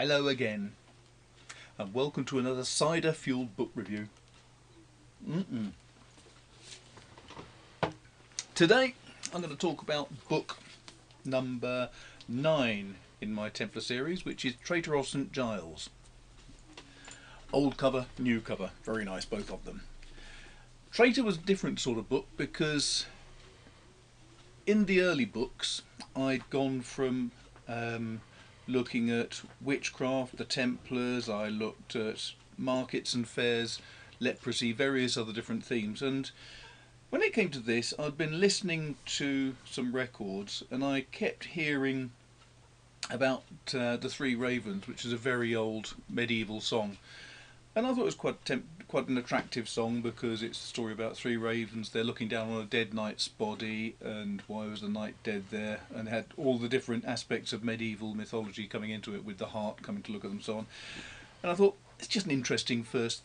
Hello again, and welcome to another cider-fueled book review. Today, I'm going to talk about book number 9 in my Templar series, which is Traitor of St. Giles. Old cover, new cover, very nice, both of them. Traitor was a different sort of book because in the early books, I'd gone from looking at witchcraft, the Templars, I looked at markets and fairs, leprosy, various other different themes, and when it came to this, I'd been listening to some records and I kept hearing about the Three Ravens, which is a very old medieval song. And I thought it was quite an attractive song because it's a story about three ravens. They're looking down on a dead knight's body, and why was the knight dead there? And had all the different aspects of medieval mythology coming into it, with the hart coming to look at them, so on. And I thought it's just an interesting first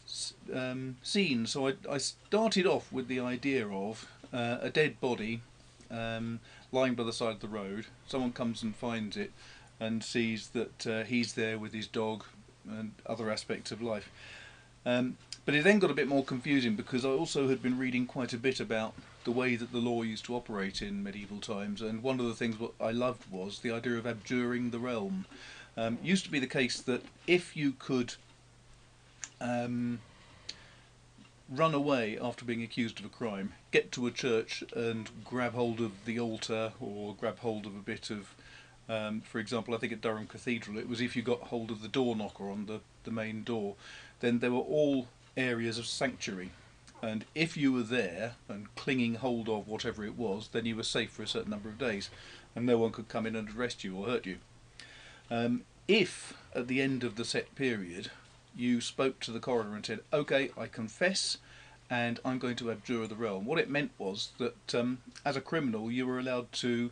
scene. So I started off with the idea of a dead body lying by the side of the road. Someone comes and finds it and sees that he's there with his dog and other aspects of life. But it then got a bit more confusing because I also had been reading quite a bit about the way that the law used to operate in medieval times, and one of the things what I loved was the idea of abjuring the realm. Used to be the case that if you could run away after being accused of a crime, get to a church and grab hold of the altar or grab hold of a bit of for example, I think at Durham Cathedral it was if you got hold of the door knocker on the main door, then they were all areas of sanctuary, and if you were there and clinging hold of whatever it was, then you were safe for a certain number of days and no one could come in and arrest you or hurt you. If at the end of the set period you spoke to the coroner and said, okay, I confess and I'm going to abjure the realm, what it meant was that as a criminal you were allowed to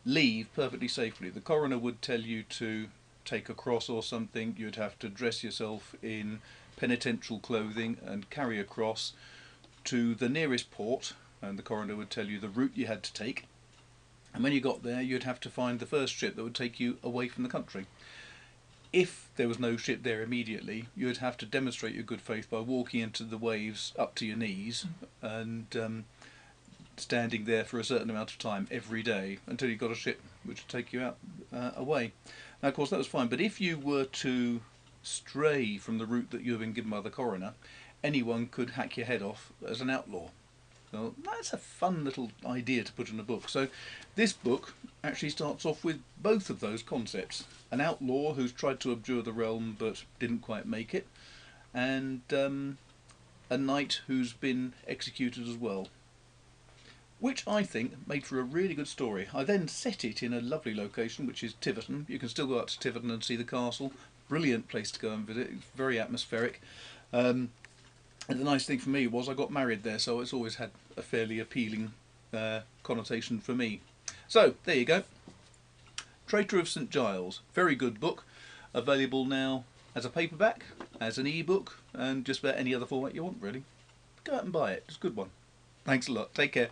leave perfectly safely. The coroner would tell you to take a cross or something. You'd have to dress yourself in penitential clothing and carry a cross to the nearest port, and the coroner would tell you the route you had to take, and when you got there you'd have to find the first ship that would take you away from the country. If there was no ship there immediately, you would have to demonstrate your good faith by walking into the waves up to your knees and standing there for a certain amount of time every day until you got a ship which would take you out away. Now, of course, that was fine, but if you were to stray from the route that you had been given by the coroner, anyone could hack your head off as an outlaw. Well, that's a fun little idea to put in a book. So this book actually starts off with both of those concepts. An outlaw who's tried to abjure the realm but didn't quite make it, and a knight who's been executed as well, which I think made for a really good story. I then set it in a lovely location, which is Tiverton. You can still go out to Tiverton and see the castle. Brilliant place to go and visit. It's very atmospheric. And the nice thing for me was I got married there, so it's always had a fairly appealing connotation for me. So, there you go. Traitor of St. Giles. Very good book. Available now as a paperback, as an e-book, and just about any other format you want, really. Go out and buy it. It's a good one. Thanks a lot. Take care.